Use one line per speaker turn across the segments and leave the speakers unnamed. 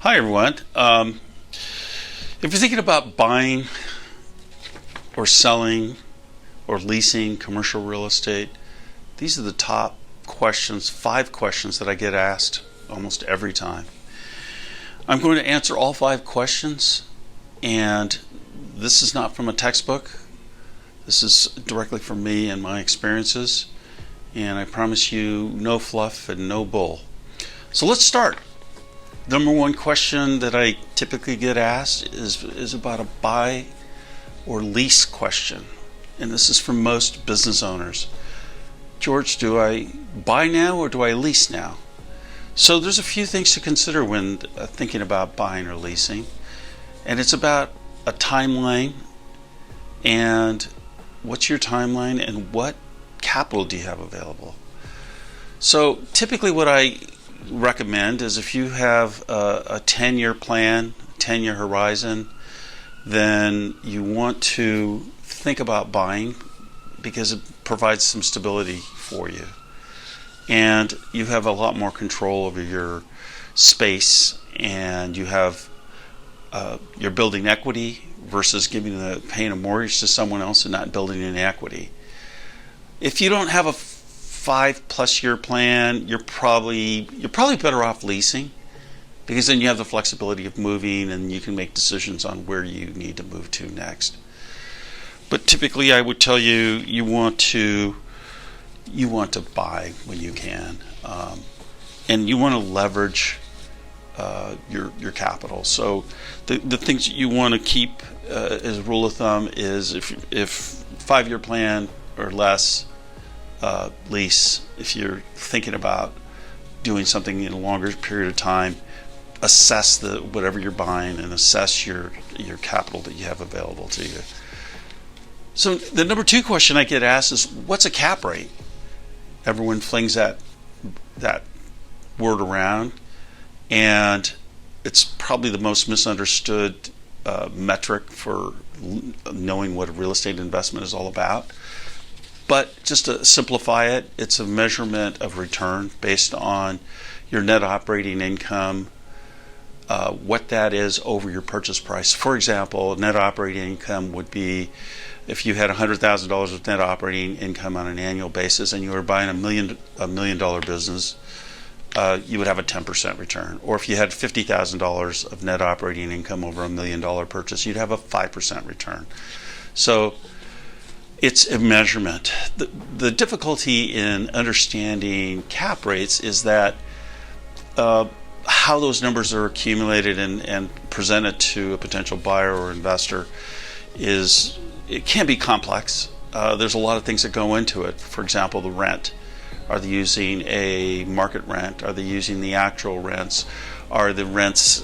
Hi everyone. If you're thinking about buying or selling or leasing commercial real estate, these are the top questions, 5 questions that I get asked almost every time. I'm going to answer all 5 questions, and this is not from a textbook. This is directly from me and my experiences, and I promise you no fluff and no bull. So let's start. Number 1 question that I typically get asked is about a buy or lease question. And this is from most business owners. George, do I buy now or do I lease now? So there's a few things to consider when thinking about buying or leasing. And it's about a timeline, and what's your timeline and what capital do you have available? So typically what I recommend is if you have a 10-year plan, 10-year horizon, then you want to think about buying because it provides some stability for you. And you have a lot more control over your space, and you have you're building equity versus paying a mortgage to someone else and not building any equity. If you don't have a 5+ year plan, you're probably better off leasing, because then you have the flexibility of moving and you can make decisions on where you need to move to next. But typically I would tell you you want to buy when you can, and you want to leverage your capital. So the things that you want to keep as a rule of thumb is if 5-year plan or less, lease. If you're thinking about doing something in a longer period of time, assess whatever you're buying and assess your capital that you have available to you. So the number 2 question I get asked is, what's a cap rate? Everyone flings that word around, and it's probably the most misunderstood metric for knowing what a real estate investment is all about. But just to simplify it, it's a measurement of return based on your net operating income, what that is over your purchase price. For example, net operating income would be if you had $100,000 of net operating income on an annual basis and you were buying a million dollar business, you would have a 10% return. Or if you had $50,000 of net operating income over $1 million purchase, you'd have a 5% return. So it's a measurement. The difficulty in understanding cap rates is that how those numbers are accumulated and presented to a potential buyer or investor it can be complex. There's a lot of things that go into it. For example, the rent. Are they using a market rent? Are they using the actual rents? Are the rents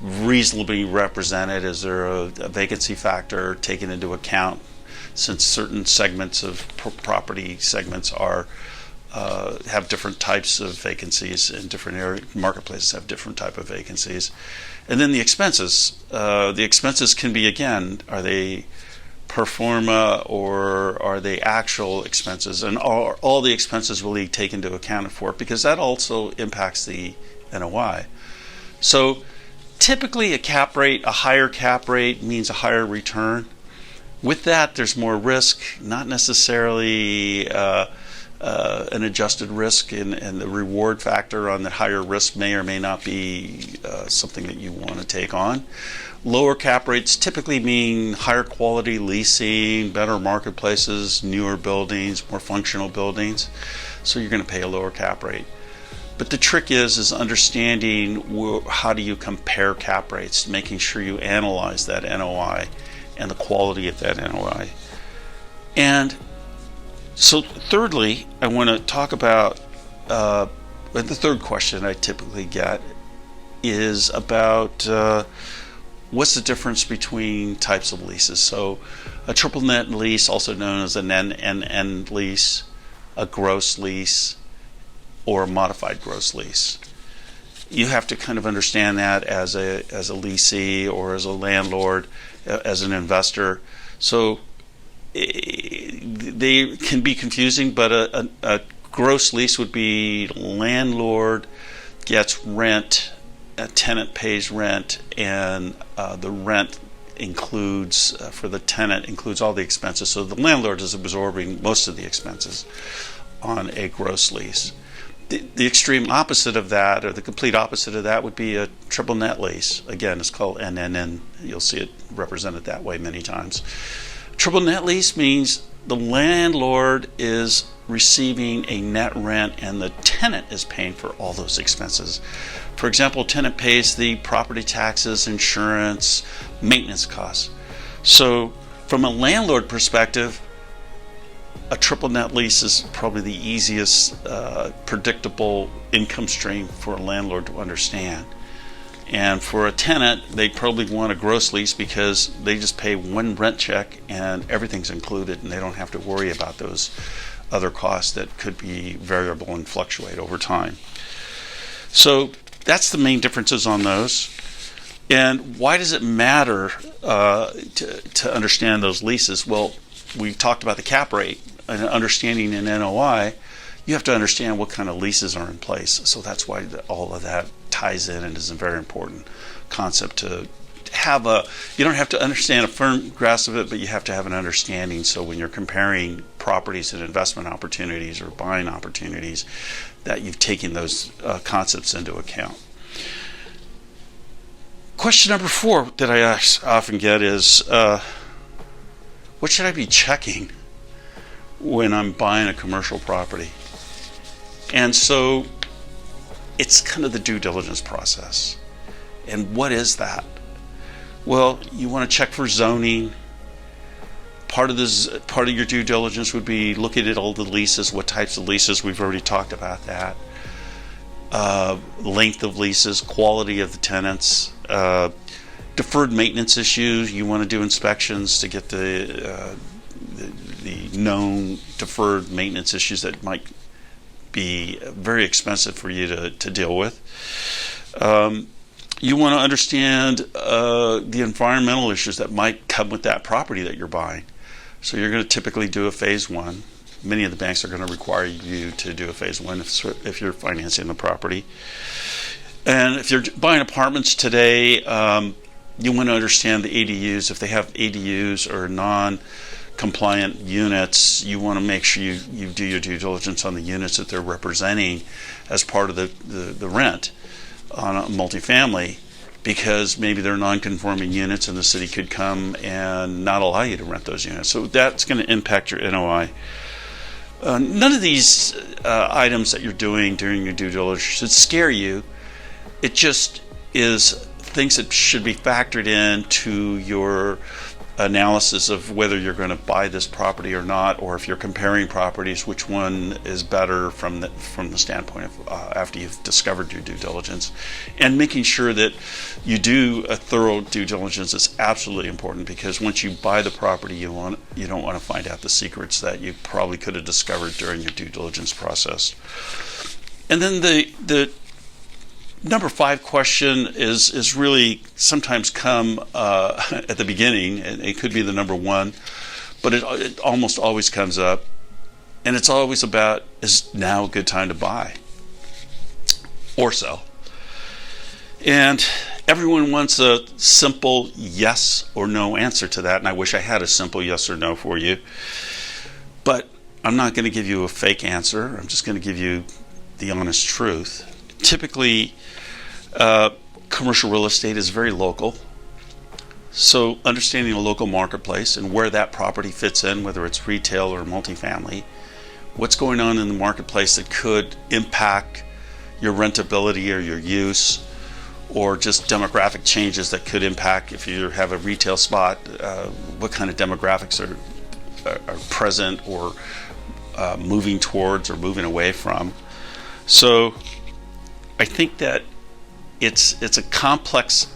reasonably represented? Is there a vacancy factor taken into account, since certain segments of property segments have different types of vacancies, and different marketplaces have different type of vacancies? And then the expenses. The expenses can be, again, are they pro forma or are they actual expenses? And are all the expenses really taken into account for it? Because that also impacts the NOI. So typically a higher cap rate means a higher return. With that, there's more risk, not necessarily an adjusted risk, and the reward factor on the higher risk may or may not be something that you want to take on. Lower cap rates typically mean higher quality leasing, better marketplaces, newer buildings, more functional buildings. So you're going to pay a lower cap rate. But the trick is understanding how do you compare cap rates, making sure you analyze that NOI and the quality of that NOI. And so thirdly, I want to talk about the third question I typically get is about what's the difference between types of leases. So a triple net lease, also known as an end lease, a gross lease, or a modified gross lease. You have to kind of understand that as a lessee or as a landlord, as an investor. So they can be confusing, but a gross lease would be landlord gets rent, a tenant pays rent, and the rent includes, for the tenant, includes all the expenses. So the landlord is absorbing most of the expenses on a gross lease. The extreme opposite of that, or the complete opposite of that, would be a triple net lease. Again, it's called NNN. You'll see it represented that way many times. Triple net lease means the landlord is receiving a net rent and the tenant is paying for all those expenses. For example, tenant pays the property taxes, insurance, maintenance costs. So from a landlord perspective, a triple net lease is probably the easiest predictable income stream for a landlord to understand. And for a tenant, they probably want a gross lease because they just pay one rent check and everything's included and they don't have to worry about those other costs that could be variable and fluctuate over time. So that's the main differences on those. And why does it matter to understand those leases? Well, we talked about the cap rate and understanding in NOI. You have to understand what kind of leases are in place. So that's why all of that ties in and is a very important concept to have. You don't have to understand a firm grasp of it, but you have to have an understanding. So when you're comparing properties and investment opportunities or buying opportunities, that you've taken those concepts into account. Question number 4 that I often get is, what should I be checking when I'm buying a commercial property? And so it's kind of the due diligence process. And what is that? Well, you want to check for zoning. Part of your due diligence would be looking at all the leases, what types of leases. We've already talked about that. Length of leases, quality of the tenants, deferred maintenance issues. You want to do inspections to get the known deferred maintenance issues that might be very expensive for you to deal with. You want to understand the environmental issues that might come with that property that you're buying. So you're going to typically do a phase 1. Many of the banks are going to require you to do a phase 1 if you're financing the property. And if you're buying apartments today, you want to understand the ADUs. If they have ADUs or non-compliant units, you want to make sure you do your due diligence on the units that they're representing as part of the rent on a multifamily, because maybe they're non-conforming units and the city could come and not allow you to rent those units. So that's going to impact your NOI. None of these items that you're doing during your due diligence should scare you. It just is things that should be factored into your analysis of whether you're going to buy this property or not, or if you're comparing properties, which one is better from the standpoint of after you've discovered your due diligence. And making sure that you do a thorough due diligence is absolutely important, because once you buy the property, you don't want to find out the secrets that you probably could have discovered during your due diligence process. And then the number 5 question is really sometimes come at the beginning. It could be the number 1, but it almost always comes up, and it's always about, is now a good time to buy or sell? And everyone wants a simple yes or no answer to that, and I wish I had a simple yes or no for you. But I'm not going to give you a fake answer. I'm just going to give you the honest truth. Typically, commercial real estate is very local. So understanding a local marketplace and where that property fits in, whether it's retail or multifamily, what's going on in the marketplace that could impact your rentability or your use, or just demographic changes that could impact, if you have a retail spot, what kind of demographics are present or moving towards or moving away from. So I think that it's a complex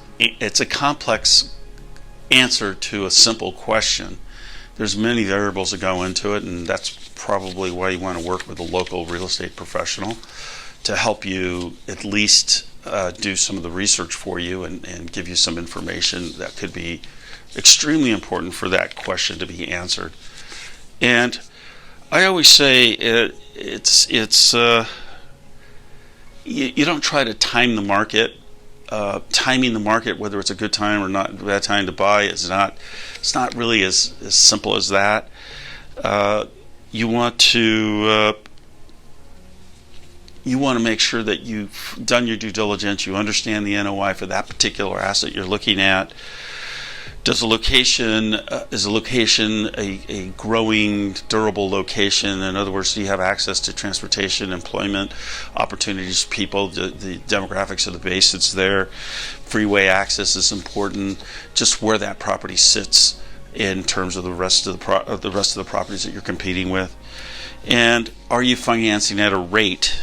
answer to a simple question. There's many variables that go into it, and that's probably why you want to work with a local real estate professional to help you at least do some of the research for you and give you some information that could be extremely important for that question to be answered. And I always say it's you don't try to time the market. Timing the market, whether it's a good time or not a bad time to buy, it's not really as simple as that. You want to make sure that you've done your due diligence, you understand the NOI for that particular asset you're looking at. Is a location a growing, durable location? In other words, do you have access to transportation, employment opportunities, people, the demographics of the base that's there? Freeway access is important. Just where that property sits in terms of the rest of the properties that you're competing with. And are you financing at a rate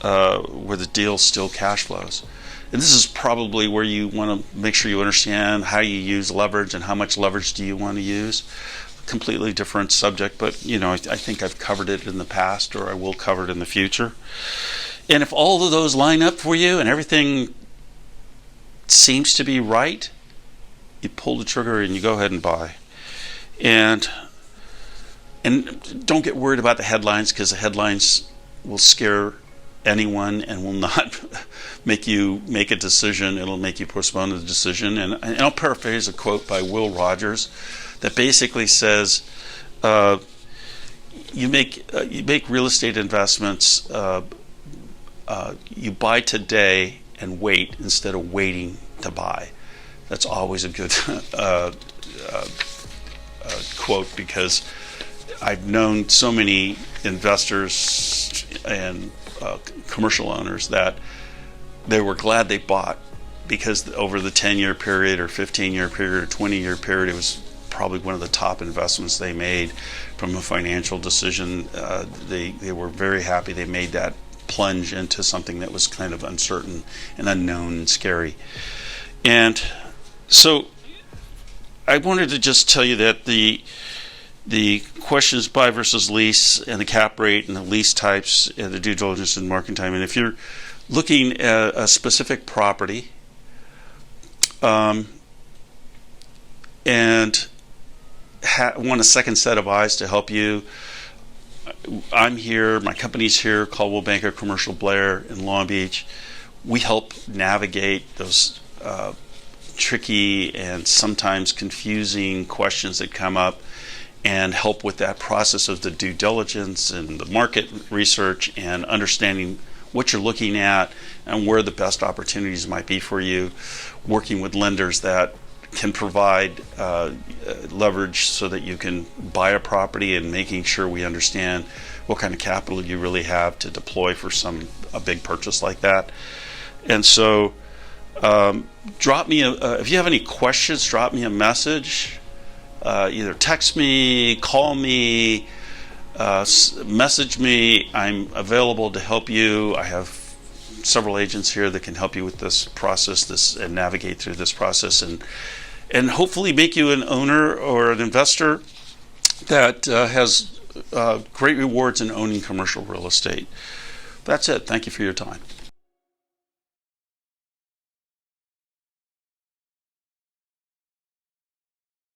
where the deal still cash flows? And this is probably where you want to make sure you understand how you use leverage and how much leverage do you want to use. Completely different subject, but I think I've covered it in the past, or I will cover it in the future. And if all of those line up for you and everything seems to be right, you pull the trigger and you go ahead and buy. And don't get worried about the headlines, because the headlines will scare anyone and will not make you make a decision. It'll make you postpone the decision. And I'll paraphrase a quote by Will Rogers that basically says, you make real estate investments, you buy today and wait instead of waiting to buy. That's always a good quote, because I've known so many investors and commercial owners that they were glad they bought, because over the 10-year period or 15-year period or 20-year period, it was probably one of the top investments they made from a financial decision. They were very happy they made that plunge into something that was kind of uncertain and unknown and scary. And so I wanted to just tell you that the questions buy versus lease and the cap rate and the lease types and the due diligence and marketing time. And if you're looking at a specific property and want a second set of eyes to help you, I'm here, my company's here, Caldwell Banker Commercial Blair in Long Beach. We help navigate those tricky and sometimes confusing questions that come up, and help with that process of the due diligence and the market research and understanding what you're looking at and where the best opportunities might be for you, working with lenders that can provide leverage so that you can buy a property, and making sure we understand what kind of capital you really have to deploy for a big purchase like that. And so drop me if you have any questions, drop me a message. Either text me, call me, message me. I'm available to help you. I have several agents here that can help you with this process, and navigate through this process, and hopefully make you an owner or an investor that has great rewards in owning commercial real estate. That's it. Thank you for your time.